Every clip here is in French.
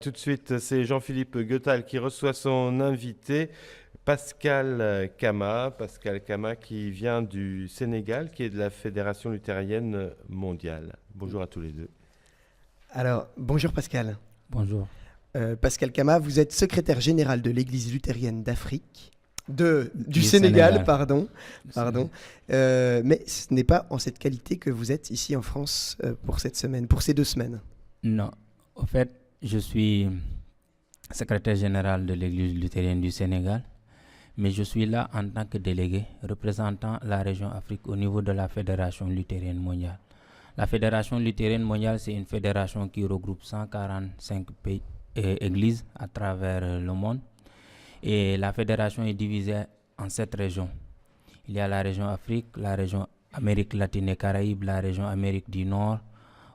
tout de suite, c'est Jean-Philippe Guettal qui reçoit son invité, Pascal Kama. Pascal Kama qui vient du Sénégal, qui est de la Fédération luthérienne mondiale. Bonjour à tous les deux. Alors, bonjour Pascal. Bonjour. Pascal Kama, vous êtes secrétaire général de l'Église luthérienne d'Afrique, du Sénégal, pardon. Mais ce n'est pas en cette qualité que vous êtes ici en France pour ces 2 semaines. Non, en fait, je suis secrétaire général de l'Église luthérienne du Sénégal, mais je suis là en tant que délégué représentant la région Afrique au niveau de la Fédération luthérienne mondiale. La Fédération luthérienne mondiale, c'est une fédération qui regroupe 145 pays, églises à travers le monde. Et la fédération est divisée en 7 régions. Il y a la région Afrique, la région Amérique latine et Caraïbes, la région Amérique du Nord,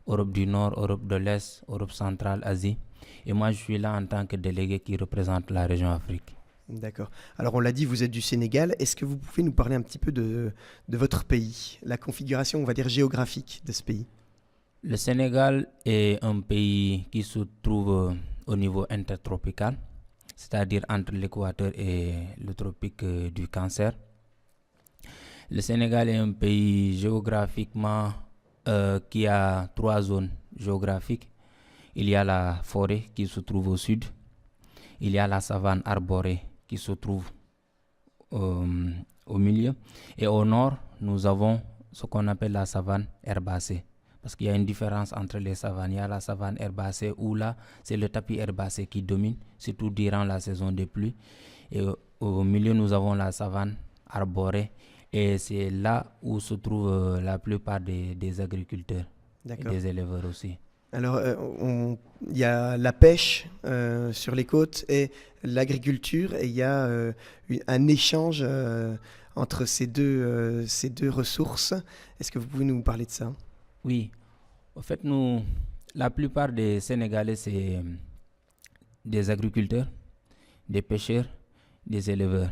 Europe du Nord, Europe de l'Est, Europe centrale, Asie. Et moi, je suis là en tant que délégué qui représente la région Afrique. D'accord. Alors, on l'a dit, vous êtes du Sénégal. Est-ce que vous pouvez nous parler un petit peu de votre pays, la configuration, on va dire, géographique de ce pays? Le Sénégal est un pays qui se trouve au niveau intertropical, c'est-à-dire entre l'équateur et le tropique du Cancer. Le Sénégal est un pays géographiquement qui a 3 zones géographiques. Il y a la forêt qui se trouve au sud. Il y a la savane arborée qui se trouve au milieu. Et au nord, nous avons ce qu'on appelle la savane herbacée. Parce qu'il y a une différence entre les savanes. Il y a la savane herbacée où là, c'est le tapis herbacé qui domine, surtout durant la saison des pluies. Et au milieu, nous avons la savane arborée. Et c'est là où se trouvent la plupart des agriculteurs et des éleveurs aussi. Alors, il y a la pêche sur les côtes et l'agriculture. Et il y a un échange entre ces deux ressources. Est-ce que vous pouvez nous parler de ça? Oui, en fait, la plupart des Sénégalais, c'est des agriculteurs, des pêcheurs, des éleveurs.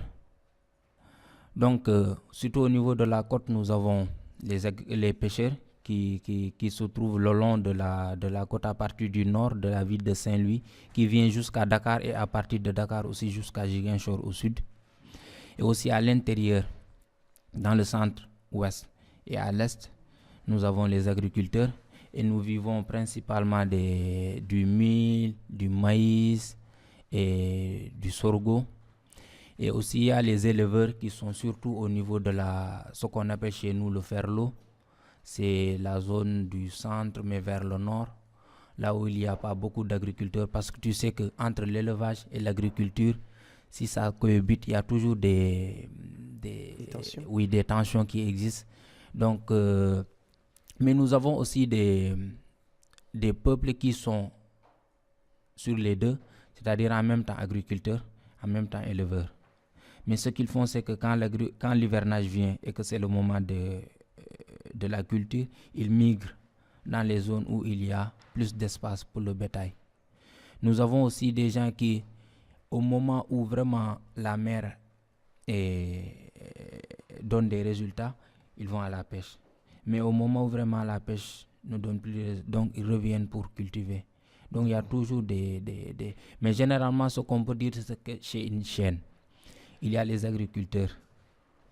Donc, surtout au niveau de la côte, nous avons les pêcheurs qui se trouvent le long de la côte à partir du nord de la ville de Saint-Louis, qui vient jusqu'à Dakar et à partir de Dakar aussi jusqu'à Ziguinchor au sud. Et aussi à l'intérieur, dans le centre-ouest et à l'est, nous avons les agriculteurs et nous vivons principalement du mil, du maïs et du sorgho. Et aussi il y a les éleveurs qui sont surtout au niveau de ce qu'on appelle chez nous le ferlo. C'est la zone du centre mais vers le nord, là où il n'y a pas beaucoup d'agriculteurs parce que tu sais qu'entre l'élevage et l'agriculture, si ça cohabite, il y a toujours des tensions qui existent. Donc, mais nous avons aussi des peuples qui sont sur les deux, c'est-à-dire en même temps agriculteurs, en même temps éleveurs. Mais ce qu'ils font, c'est que quand l'hivernage vient et que c'est le moment de la culture, ils migrent dans les zones où il y a plus d'espace pour le bétail. Nous avons aussi des gens qui, au moment où vraiment la mer donne des résultats, ils vont à la pêche. Mais au moment où vraiment la pêche ne donne plus, donc ils reviennent pour cultiver. Donc il y a toujours Mais généralement, ce qu'on peut dire, c'est que chez une chaîne, il y a les agriculteurs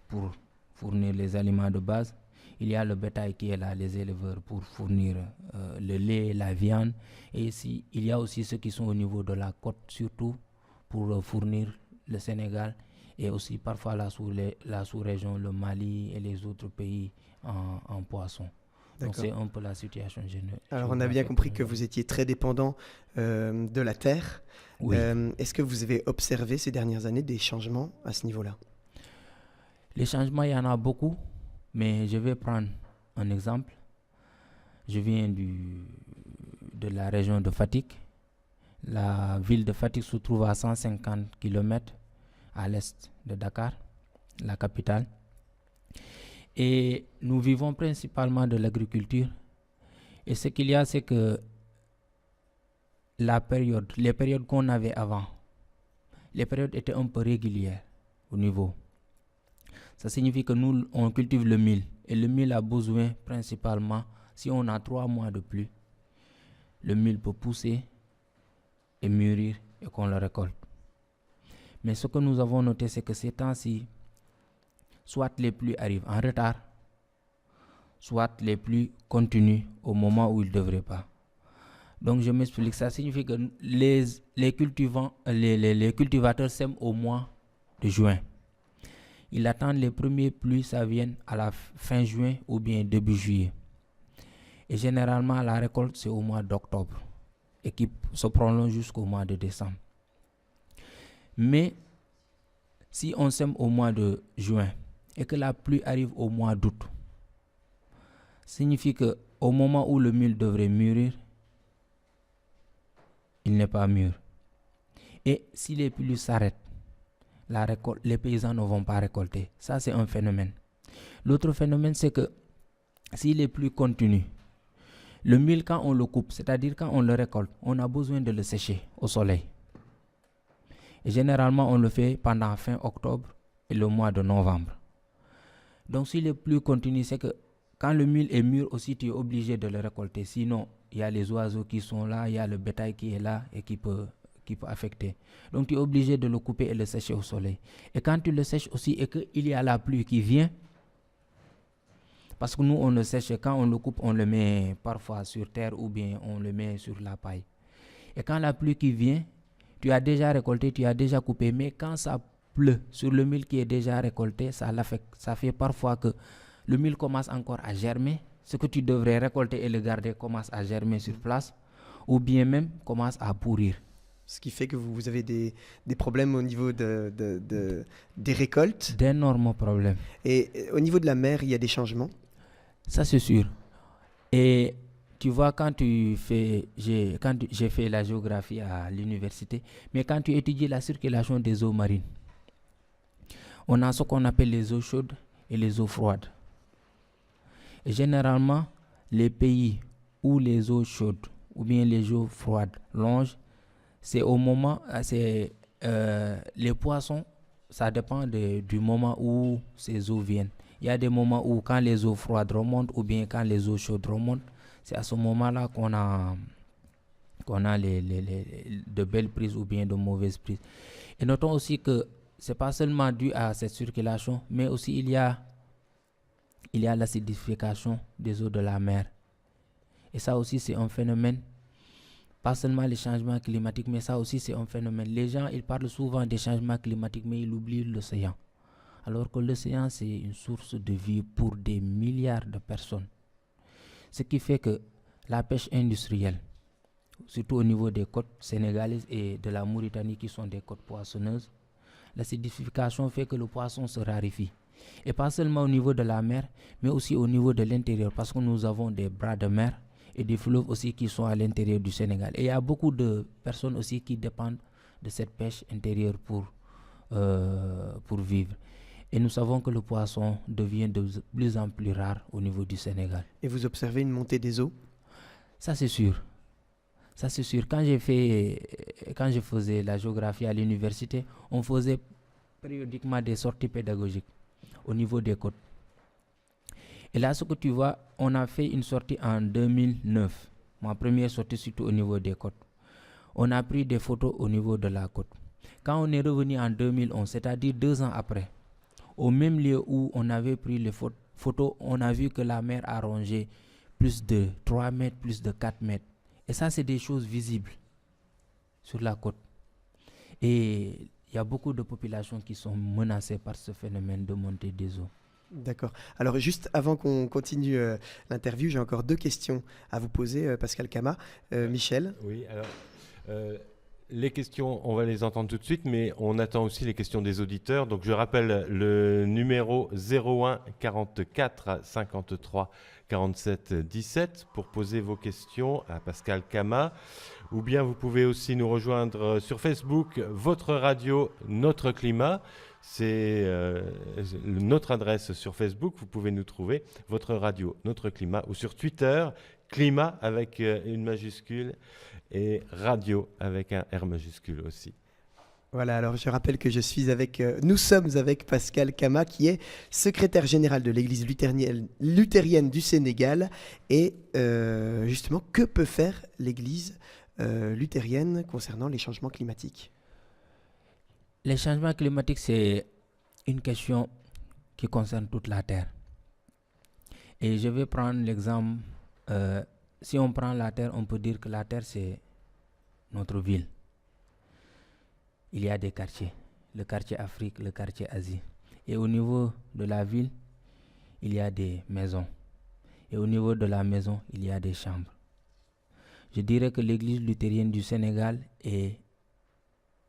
pour fournir les aliments de base. Il y a le bétail qui est là, les éleveurs pour fournir le lait, la viande. Et ici, il y a aussi ceux qui sont au niveau de la côte, surtout pour fournir le Sénégal et aussi parfois la sous-région, le Mali et les autres pays en poisson. Donc c'est un peu la situation générale. Alors on a bien compris que vous étiez très dépendant de la terre. Oui. Est-ce que vous avez observé ces dernières années des changements à ce niveau-là? Les changements, il y en a beaucoup, mais je vais prendre un exemple. Je viens de la région de Fatick. La ville de Fatick se trouve à 150 km à l'est de Dakar, la capitale. Et nous vivons principalement de l'agriculture. Et ce qu'il y a, c'est que les périodes qu'on avait avant, les périodes étaient un peu régulières au niveau. Ça signifie que nous, on cultive le mil. Et le mil a besoin principalement, si on a 3 mois de pluie, le mil peut pousser et mûrir et qu'on le récolte. Mais ce que nous avons noté, c'est que ces temps-ci, soit les pluies arrivent en retard, soit les pluies continuent au moment où ils ne devraient pas. Donc je m'explique, ça signifie que les cultivateurs sèment au mois de juin. Ils attendent les premières pluies, ça vient à la fin juin ou bien début juillet. Et généralement, la récolte, c'est au mois d'octobre et qui se prolonge jusqu'au mois de décembre. Mais si on sème au mois de juin et que la pluie arrive au mois d'août, signifie qu'au moment où le mil devrait mûrir, il n'est pas mûr. Et si les pluies s'arrêtent, les paysans ne vont pas récolter. Ça, c'est un phénomène. L'autre phénomène, c'est que si les pluies continuent, le mil, quand on le coupe, c'est-à-dire quand on le récolte, on a besoin de le sécher au soleil. Et généralement, on le fait pendant fin octobre et le mois de novembre. Donc, si les pluies continuent, c'est que quand le mil est mûr aussi, tu es obligé de le récolter. Sinon, il y a les oiseaux qui sont là, il y a le bétail qui est là et qui peut affecter. Donc, tu es obligé de le couper et le sécher au soleil. Et quand tu le sèches aussi et qu'il y a la pluie qui vient, parce que nous, on le sèche, quand on le coupe, on le met parfois sur terre ou bien on le met sur la paille. Et quand la pluie qui vient, tu as déjà récolté, tu as déjà coupé, mais quand ça pleut sur le mil qui est déjà récolté, ça l'affecte. Ça fait parfois que le mil commence encore à germer. Ce que tu devrais récolter et le garder commence à germer sur place ou bien même commence à pourrir. Ce qui fait que vous avez des problèmes au niveau des récoltes. D'énormes problèmes. Et au niveau de la mer, il y a des changements? Ça, c'est sûr. Et tu vois, quand j'ai fait la géographie à l'université, mais quand tu étudies la circulation des eaux marines, on a ce qu'on appelle les eaux chaudes et les eaux froides. Et généralement, les pays où les eaux chaudes ou bien les eaux froides longent, c'est au moment, les poissons, ça dépend du moment où ces eaux viennent. Il y a des moments où quand les eaux froides remontent ou bien quand les eaux chaudes remontent, c'est à ce moment-là qu'on a de belles prises ou bien de mauvaises prises. Et notons aussi que ce n'est pas seulement dû à cette circulation, mais aussi il y a l'acidification des eaux de la mer. Et ça aussi, c'est un phénomène, pas seulement les changements climatiques, mais ça aussi, c'est un phénomène. Les gens, ils parlent souvent des changements climatiques, mais ils oublient l'océan. Alors que l'océan, c'est une source de vie pour des milliards de personnes. Ce qui fait que la pêche industrielle, surtout au niveau des côtes sénégalaises et de la Mauritanie, qui sont des côtes poissonneuses, l'acidification fait que le poisson se raréfie. Et pas seulement au niveau de la mer, mais aussi au niveau de l'intérieur, parce que nous avons des bras de mer et des fleuves aussi qui sont à l'intérieur du Sénégal. Et il y a beaucoup de personnes aussi qui dépendent de cette pêche intérieure pour vivre. Et nous savons que le poisson devient de plus en plus rare au niveau du Sénégal. Et vous observez une montée des eaux? Ça, c'est sûr. Ça, c'est sûr. Quand je faisais la géographie à l'université, on faisait périodiquement des sorties pédagogiques au niveau des côtes. Et là, ce que tu vois, on a fait une sortie en 2009. Ma première sortie, surtout au niveau des côtes. On a pris des photos au niveau de la côte. Quand on est revenu en 2011, c'est-à-dire 2 ans après, au même lieu où on avait pris les photos, on a vu que la mer a rongé plus de 3 mètres, plus de 4 mètres. Et ça, c'est des choses visibles sur la côte. Et il y a beaucoup de populations qui sont menacées par ce phénomène de montée des eaux. D'accord. Alors juste avant qu'on continue l'interview, j'ai encore 2 questions à vous poser, Pascal Kama. Michel? Oui, alors les questions, on va les entendre tout de suite, mais on attend aussi les questions des auditeurs. Donc je rappelle le numéro 01 44 53 47 17 pour poser vos questions à Pascal Kama. Ou bien vous pouvez aussi nous rejoindre sur Facebook, votre radio, notre climat. C'est notre adresse sur Facebook, vous pouvez nous trouver, votre radio, notre climat, ou sur Twitter, climat avec une majuscule et radio avec un R majuscule aussi. Voilà, alors je rappelle que nous sommes avec Pascal Kama, qui est secrétaire général de l'Église luthérienne du Sénégal. Et justement, que peut faire l'Église luthérienne concernant les changements climatiques. Les changements climatiques, c'est une question qui concerne toute la Terre. Et je vais prendre l'exemple, si on prend la Terre, on peut dire que la Terre, c'est notre ville. Il y a des quartiers, le quartier Afrique, le quartier Asie. Et au niveau de la ville, il y a des maisons. Et au niveau de la maison, il y a des chambres. Je dirais que l'église luthérienne du Sénégal est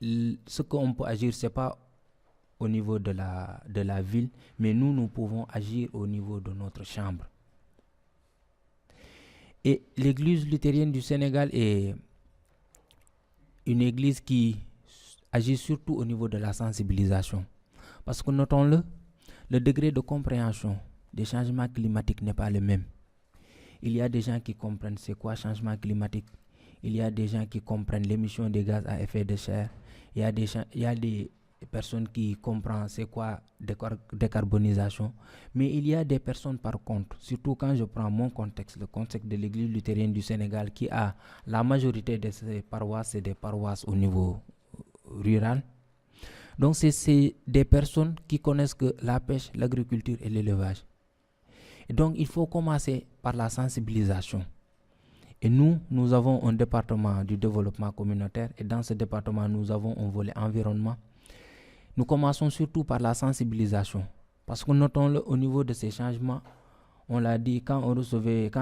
ce qu'on peut agir, ce n'est pas au niveau de la ville, mais nous pouvons agir au niveau de notre chambre. Et l'église luthérienne du Sénégal est une église qui agit surtout au niveau de la sensibilisation. Parce que notons-le, le degré de compréhension des changements climatiques n'est pas le même. Il y a des gens qui comprennent c'est quoi changement climatique. Il y a des gens qui comprennent l'émission des gaz à effet de serre. Il y a des personnes qui comprennent c'est quoi décarbonisation. Mais il y a des personnes par contre, surtout quand je prends mon contexte, le contexte de l'église luthérienne du Sénégal, qui a la majorité de ses paroisses, c'est des paroisses au niveau rural. Donc c'est des personnes qui connaissent que la pêche, l'agriculture et l'élevage. Et donc il faut commencer par la sensibilisation. Et nous avons un département du développement communautaire et dans ce département, nous avons un volet environnement. Nous commençons surtout par la sensibilisation parce que notons-le au niveau de ces changements, on l'a dit, quand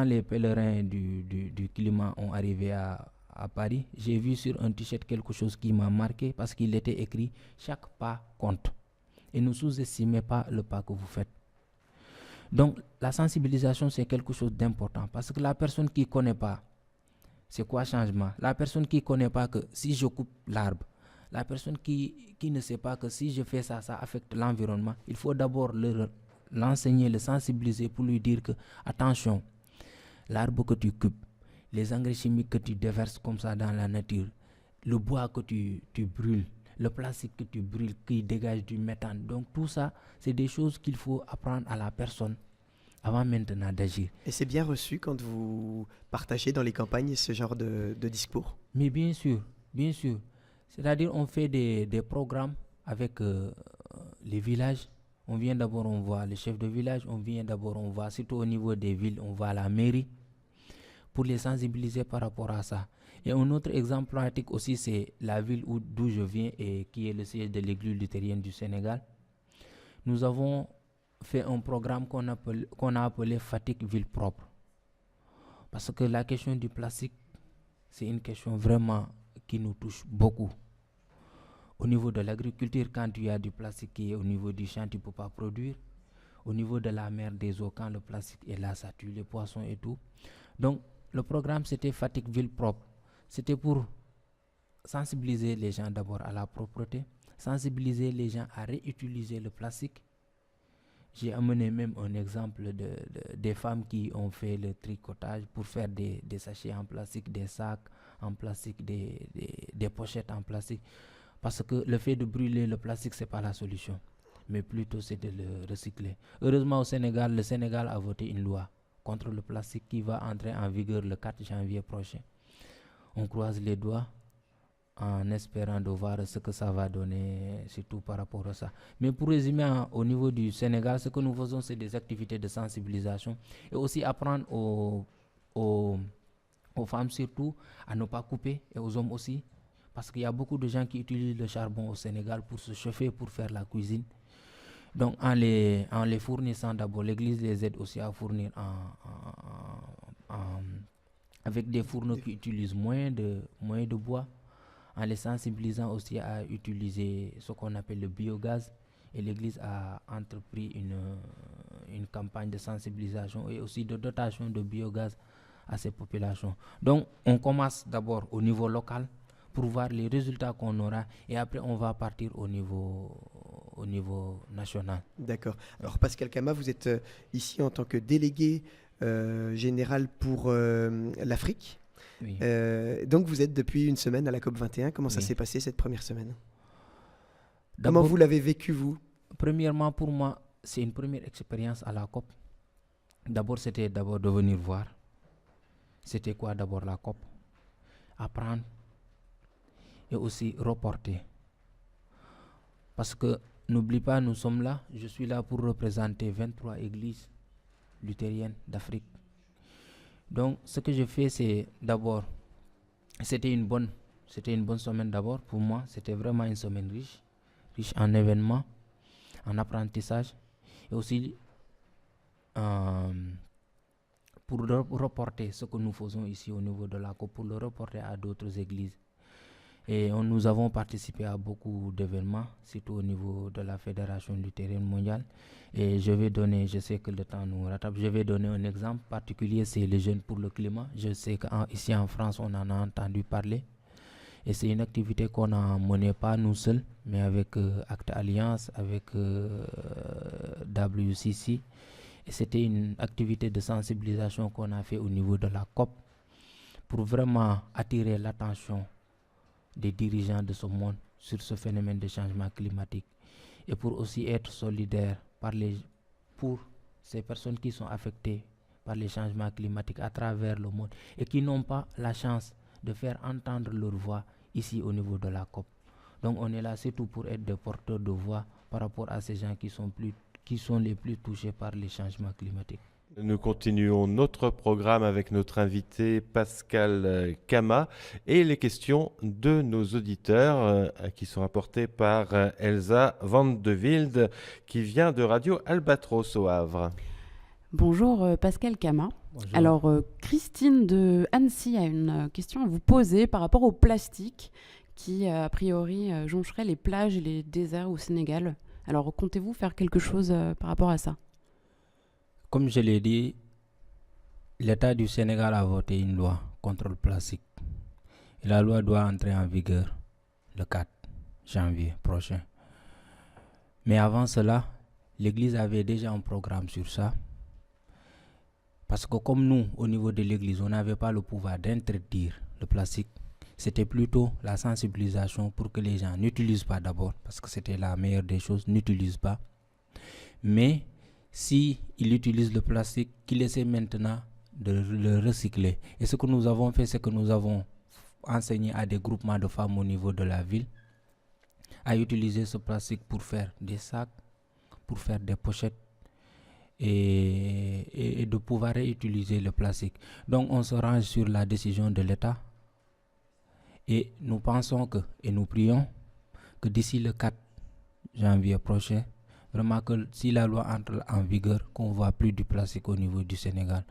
les pèlerins du climat ont arrivé à Paris, j'ai vu sur un t-shirt quelque chose qui m'a marqué parce qu'il était écrit « Chaque pas compte ». Et ne sous-estimez pas le pas que vous faites. Donc la sensibilisation, c'est quelque chose d'important parce que la personne qui ne connaît pas c'est quoi changement, la personne qui ne connaît pas que si je coupe l'arbre, la personne qui ne sait pas que si je fais ça, ça affecte l'environnement, il faut d'abord l'enseigner, le sensibiliser pour lui dire que attention, l'arbre que tu coupes, les engrais chimiques que tu déverses comme ça dans la nature, le bois que tu brûles, le plastique que tu brûles qui dégage du méthane. Donc tout ça, c'est des choses qu'il faut apprendre à la personne avant maintenant d'agir. Et c'est bien reçu quand vous partagez dans les campagnes ce genre de discours? Mais bien sûr, bien sûr. C'est-à-dire on fait des programmes avec les villages. On vient d'abord, on voit le chef de village, on voit surtout au niveau des villes, on voit la mairie pour les sensibiliser par rapport à ça. Et un autre exemple pratique aussi, c'est la ville d'où je viens et qui est le siège de l'église luthérienne du Sénégal. Nous avons fait un programme qu'on a appelé Fatick Ville Propre. Parce que la question du plastique, c'est une question vraiment qui nous touche beaucoup. Au niveau de l'agriculture, quand il y a du plastique qui est au niveau du champ, tu ne peux pas produire. Au niveau de la mer, des eaux, quand le plastique est là, ça tue les poissons et tout. Donc, le programme, c'était Fatick Ville Propre. C'était pour sensibiliser les gens d'abord à la propreté, sensibiliser les gens à réutiliser le plastique. J'ai amené même un exemple des femmes qui ont fait le tricotage pour faire des sachets en plastique, des sacs en plastique, des pochettes en plastique. Parce que le fait de brûler le plastique, ce n'est pas la solution, mais plutôt c'est de le recycler. Heureusement au Sénégal, le Sénégal a voté une loi contre le plastique qui va entrer en vigueur le 4 janvier prochain. On croise les doigts en espérant de voir ce que ça va donner, surtout par rapport à ça. Mais pour résumer, au niveau du Sénégal, ce que nous faisons, c'est des activités de sensibilisation et aussi apprendre aux femmes surtout à ne pas couper et aux hommes aussi, parce qu'il y a beaucoup de gens qui utilisent le charbon au Sénégal pour se chauffer, pour faire la cuisine. Donc en les fournissant d'abord, l'Église les aide aussi à fournir avec des fourneaux qui utilisent moins de bois, en les sensibilisant aussi à utiliser ce qu'on appelle le biogaz. Et l'Église a entrepris une campagne de sensibilisation et aussi de dotation de biogaz à ces populations. Donc on commence d'abord au niveau local pour voir les résultats qu'on aura et après on va partir au niveau national. D'accord. Alors Pascal Kama, vous êtes ici en tant que délégué général pour l'Afrique. Oui. Donc vous êtes depuis une semaine à la COP21. Comment ça Oui. s'est passé cette première semaine? D'abord, Comment vous l'avez vécu, vous? Premièrement, pour moi, c'est une première expérience à la COP. D'abord, c'était de venir voir. C'était quoi d'abord la COP? apprendre et aussi reporter. Parce que n'oublie pas, nous sommes là, je suis là pour représenter 23 églises luthériennes d'Afrique. Donc ce que je fais, c'est d'abord, c'était une bonne semaine d'abord pour moi, c'était vraiment une semaine riche en événements, en apprentissage et aussi pour reporter ce que nous faisons ici au niveau de la COP, pour le reporter à d'autres églises. Et nous avons participé à beaucoup d'événements, surtout au niveau de la Fédération luthérienne mondiale. Et je sais que le temps nous rattrape, je vais donner un exemple particulier, c'est les Jeunes pour le climat. Je sais qu'ici en France, on en a entendu parler. Et c'est une activité qu'on a menée pas nous seuls, mais avec Acte Alliance, avec WCC. Et c'était une activité de sensibilisation qu'on a fait au niveau de la COP pour vraiment attirer l'attention des dirigeants de ce monde sur ce phénomène de changement climatique et pour aussi être solidaire pour ces personnes qui sont affectées par les changements climatiques à travers le monde et qui n'ont pas la chance de faire entendre leur voix ici au niveau de la COP. Donc on est là surtout pour être des porteurs de voix par rapport à ces gens qui sont les plus touchés par les changements climatiques. Nous continuons notre programme avec notre invité Pascal Kama et les questions de nos auditeurs qui sont apportées par Elsa Van de Wilde qui vient de Radio Albatros au Havre. Bonjour Pascal Kama. Bonjour. Alors Christine de Annecy a une question à vous poser par rapport au plastique qui a priori joncherait les plages et les déserts au Sénégal. Alors comptez-vous faire quelque chose par rapport à ça ? Comme je l'ai dit, l'État du Sénégal a voté une loi contre le plastique. Et la loi doit entrer en vigueur le 4 janvier prochain. Mais avant cela, l'Église avait déjà un programme sur ça. Parce que comme nous, au niveau de l'Église, on n'avait pas le pouvoir d'interdire le plastique, c'était plutôt la sensibilisation pour que les gens n'utilisent pas d'abord, parce que c'était la meilleure des choses, n'utilisent pas. Mais si ils utilisent le plastique, qu'ils essaient maintenant de le recycler. Et ce que nous avons fait, c'est que nous avons enseigné à des groupements de femmes au niveau de la ville à utiliser ce plastique pour faire des sacs, pour faire des pochettes et de pouvoir réutiliser le plastique. Donc on se range sur la décision de l'État et nous pensons et nous prions que d'ici le 4 janvier prochain, vraiment que si la loi entre en vigueur, qu'on ne voit plus du plastique au niveau du Sénégal.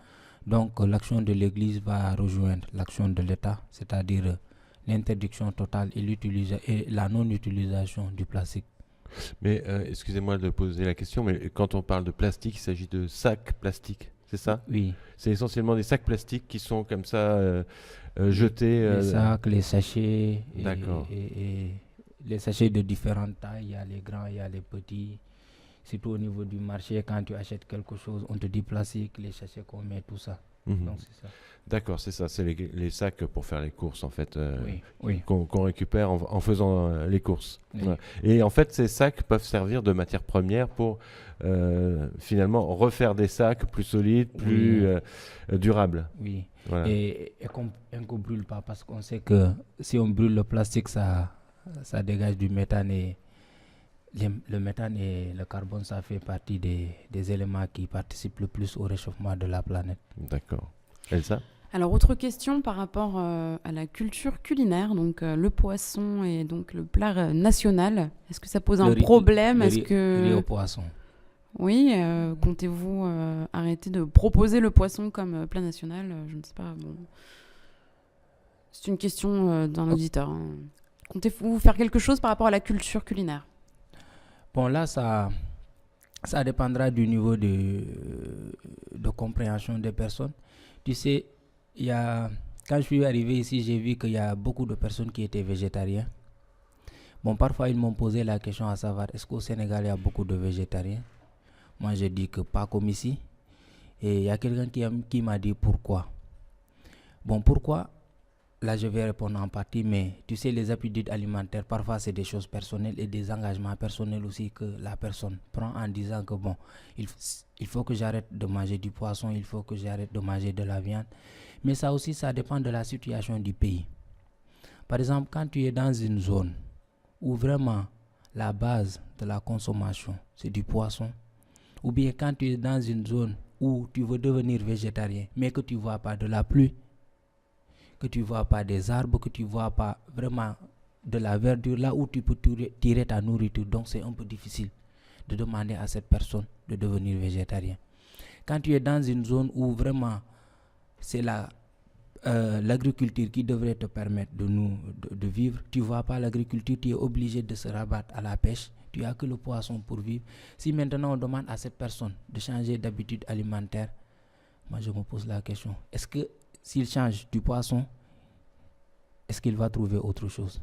Donc l'action de l'Église va rejoindre l'action de l'État, c'est-à-dire l'interdiction totale et la non-utilisation du plastique. Mais excusez-moi de poser la question, mais quand on parle de plastique, il s'agit de sacs plastiques, c'est ça ? Oui. C'est essentiellement des sacs plastiques qui sont comme ça jetés. Les sacs, les sachets. D'accord. Et les sachets de différentes tailles, il y a les grands, il y a les petits. Surtout au niveau du marché, quand tu achètes quelque chose, on te dit plastique, les sachets qu'on met, tout ça. Donc c'est ça. D'accord, c'est ça, c'est les sacs pour faire les courses en fait, Oui. qu'on récupère en faisant les courses. Oui. Voilà. Et en fait, ces sacs peuvent servir de matière première pour finalement refaire des sacs plus solides, plus durables. Oui. Voilà. Et qu'on ne brûle pas, parce qu'on sait que si on brûle le plastique, ça dégage du méthane et le méthane et le carbone, ça fait partie des éléments qui participent le plus au réchauffement de la planète. D'accord. Elsa ? Alors autre question par rapport à la culture culinaire, donc le poisson et donc le plat national. Est-ce que ça pose un problème ? Le riz au poisson. Oui, comptez-vous arrêter de proposer le poisson comme plat national ? Je ne sais pas. Bon. C'est une question d'un auditeur. Hein. Comptez-vous faire quelque chose par rapport à la culture culinaire ? Bon, là, ça dépendra du niveau de compréhension des personnes. Tu sais, quand je suis arrivé ici, j'ai vu qu'il y a beaucoup de personnes qui étaient végétariens. Bon, parfois, ils m'ont posé la question à savoir, est-ce qu'au Sénégal, il y a beaucoup de végétariens ? Moi, j'ai dit que pas comme ici. Et il y a quelqu'un qui m'a dit pourquoi. Bon, pourquoi ? Là, je vais répondre en partie, mais tu sais, les habitudes alimentaires, parfois, c'est des choses personnelles et des engagements personnels aussi que la personne prend en disant que bon, il faut que j'arrête de manger du poisson, il faut que j'arrête de manger de la viande. Mais ça aussi, ça dépend de la situation du pays. Par exemple, quand tu es dans une zone où vraiment la base de la consommation, c'est du poisson, ou bien quand tu es dans une zone où tu veux devenir végétarien, mais que tu ne vois pas de la pluie, que tu ne vois pas des arbres, que tu ne vois pas vraiment de la verdure, là où tu peux tirer ta nourriture. Donc c'est un peu difficile de demander à cette personne de devenir végétarien. Quand tu es dans une zone où vraiment c'est l'agriculture qui devrait te permettre de vivre, tu ne vois pas l'agriculture, tu es obligé de se rabattre à la pêche, tu n'as que le poisson pour vivre. Si maintenant on demande à cette personne de changer d'habitude alimentaire, moi je me pose la question, est-ce que s'il change du poisson, est-ce qu'il va trouver autre chose?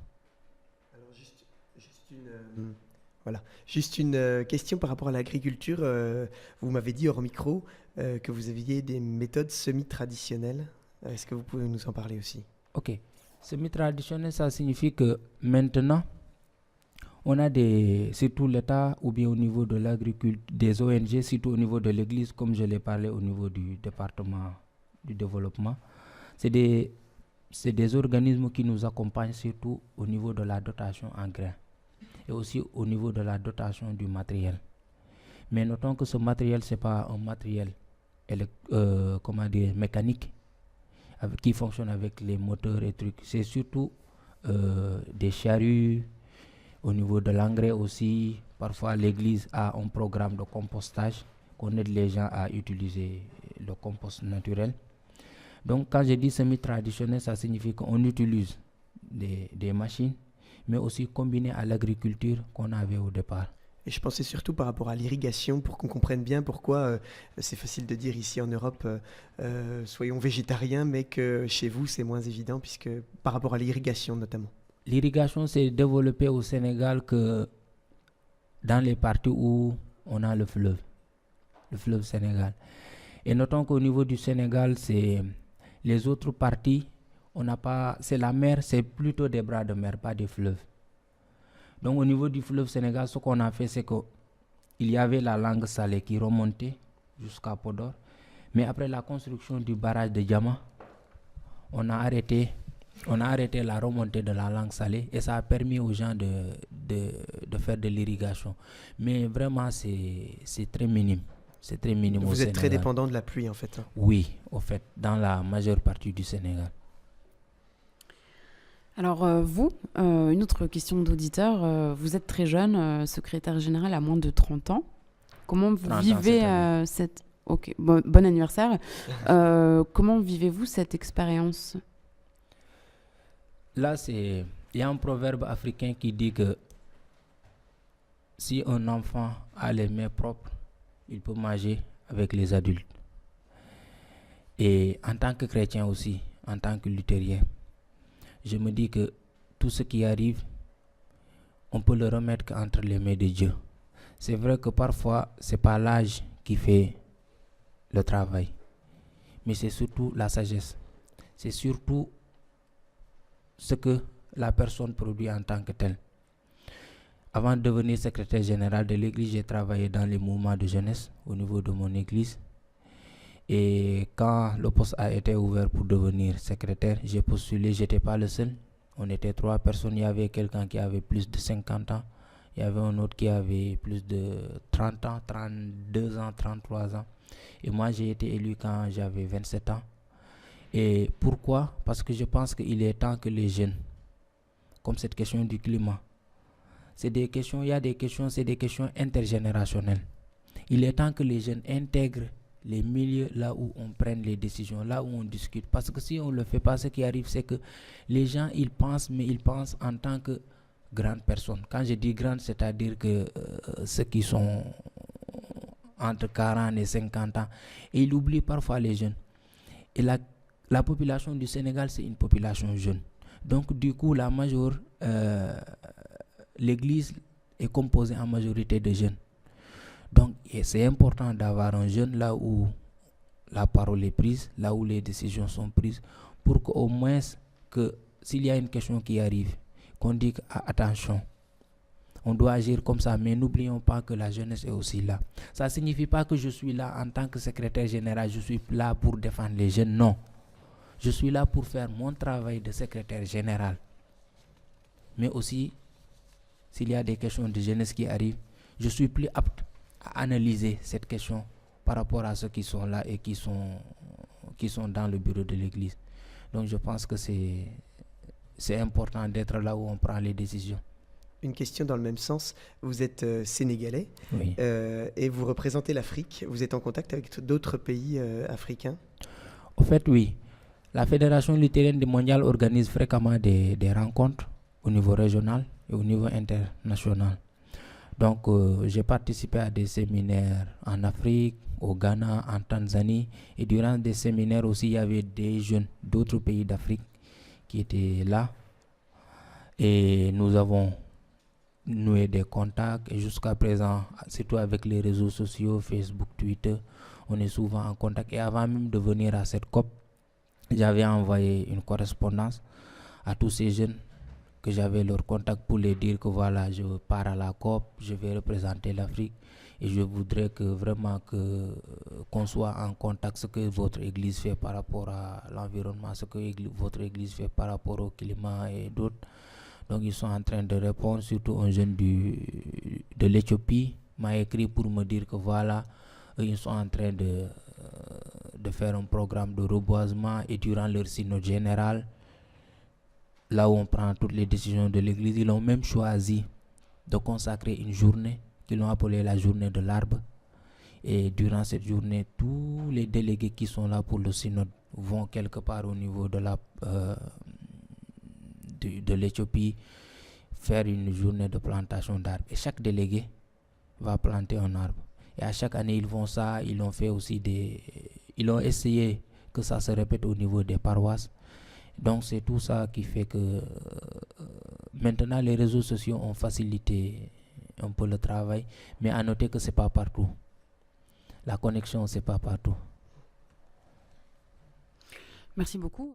Alors juste une question par rapport à l'agriculture. Vous m'avez dit hors micro que vous aviez des méthodes semi-traditionnelles. Est-ce que vous pouvez nous en parler aussi? Ok. Semi-traditionnel, ça signifie que maintenant, on a surtout l'État ou bien au niveau de l'agriculture, des ONG, surtout au niveau de l'Église, comme je l'ai parlé au niveau du département du développement. C'est des organismes qui nous accompagnent surtout au niveau de la dotation en grains et aussi au niveau de la dotation du matériel. Mais notons que ce matériel, ce n'est pas un matériel mécanique qui fonctionne avec les moteurs et trucs. C'est surtout des charrues, au niveau de l'engrais aussi. Parfois, l'église a un programme de compostage qu'on aide les gens à utiliser le compost naturel. Donc, quand je dis semi-traditionnel, ça signifie qu'on utilise des machines, mais aussi combiné à l'agriculture qu'on avait au départ. Et je pensais surtout par rapport à l'irrigation, pour qu'on comprenne bien pourquoi c'est facile de dire ici en Europe, soyons végétariens, mais que chez vous, c'est moins évident, puisque par rapport à l'irrigation notamment. L'irrigation s'est développée au Sénégal que dans les parties où on a le fleuve Sénégal. Et notons qu'au niveau du Sénégal, c'est les autres parties, on n'a pas, c'est la mer, c'est plutôt des bras de mer, pas des fleuves. Donc au niveau du fleuve Sénégal, ce qu'on a fait, c'est qu'il y avait la langue salée qui remontait jusqu'à Podor. Mais après la construction du barrage de Diama, on a arrêté la remontée de la langue salée et ça a permis aux gens de faire de l'irrigation. Mais vraiment, c'est très minime. C'est très minime au Sénégal. Vous êtes très dépendant de la pluie en fait. Oui, au fait, dans la majeure partie du Sénégal. Alors une autre question d'auditeur, vous êtes très jeune, secrétaire général à moins de 30 ans. Comment vous vivez cette... Ok, bon anniversaire. Comment vivez-vous cette expérience? Là, il y a un proverbe africain qui dit que si un enfant a les mains propres, il peut manger avec les adultes. Et en tant que chrétien aussi, en tant que luthérien, je me dis que tout ce qui arrive, on peut le remettre entre les mains de Dieu. C'est vrai que parfois, ce n'est pas l'âge qui fait le travail, mais c'est surtout la sagesse. C'est surtout ce que la personne produit en tant que telle. Avant de devenir secrétaire général de l'église, j'ai travaillé dans les mouvements de jeunesse au niveau de mon église. Et quand le poste a été ouvert pour devenir secrétaire, j'ai postulé, je n'étais pas le seul. On était 3 personnes, il y avait quelqu'un qui avait plus de 50 ans, il y avait un autre qui avait plus de 30 ans, 32 ans, 33 ans. Et moi, j'ai été élu quand j'avais 27 ans. Et pourquoi? Parce que je pense qu'il est temps que les jeunes, comme cette question du climat, c'est des questions intergénérationnelles. Il est temps que les jeunes intègrent les milieux là où on prenne les décisions, là où on discute. Parce que si on ne le fait pas, ce qui arrive, c'est que les gens, ils pensent, mais ils pensent en tant que grandes personnes. Quand je dis grandes, c'est-à-dire que ceux qui sont entre 40 et 50 ans. Et ils oublient parfois les jeunes. Et la population du Sénégal, c'est une population jeune. Donc, du coup, l'église est composée en majorité de jeunes. Donc, c'est important d'avoir un jeune là où la parole est prise, là où les décisions sont prises, pour qu'au moins, que s'il y a une question qui arrive, qu'on dise attention, on doit agir comme ça, mais n'oublions pas que la jeunesse est aussi là. Ça ne signifie pas que je suis là en tant que secrétaire général, je suis là pour défendre les jeunes, non. Je suis là pour faire mon travail de secrétaire général. mais aussi s'il y a des questions de jeunesse qui arrivent, je suis plus apte à analyser cette question par rapport à ceux qui sont là et qui sont dans le bureau de l'église. Donc je pense que c'est important d'être là où on prend les décisions. Une question dans le même sens. Vous êtes sénégalais Oui. Et vous représentez l'Afrique. Vous êtes en contact avec d'autres pays africains? Au fait, oui. La Fédération luthérienne mondiale organise fréquemment des rencontres au niveau régional et au niveau international. Donc, j'ai participé à des séminaires en Afrique, au Ghana, en Tanzanie. Et durant des séminaires aussi, il y avait des jeunes d'autres pays d'Afrique qui étaient là. Et nous avons noué des contacts. Et jusqu'à présent, surtout avec les réseaux sociaux, Facebook, Twitter, on est souvent en contact. Et avant même de venir à cette COP, j'avais envoyé une correspondance à tous ces jeunes que j'avais leur contact pour les dire que voilà, je pars à la COP, je vais représenter l'Afrique et je voudrais que vraiment qu'on soit en contact, ce que votre église fait par rapport à l'environnement, ce que votre église fait par rapport au climat et d'autres. Donc ils sont en train de répondre, surtout un jeune de l'Éthiopie m'a écrit pour me dire que voilà, ils sont en train de faire un programme de reboisement et durant leur synode général, là où on prend toutes les décisions de l'église, ils ont même choisi de consacrer une journée qu'ils ont appelée la journée de l'arbre. Et durant cette journée, tous les délégués qui sont là pour le synode vont quelque part au niveau de l'Éthiopie faire une journée de plantation d'arbres. Et chaque délégué va planter un arbre. Et à chaque année, ils font ça. Ils ont fait aussi ils ont essayé que ça se répète au niveau des paroisses. Donc c'est tout ça qui fait que maintenant les réseaux sociaux ont facilité un peu le travail, mais à noter que c'est pas partout. La connexion, c'est pas partout. Merci beaucoup.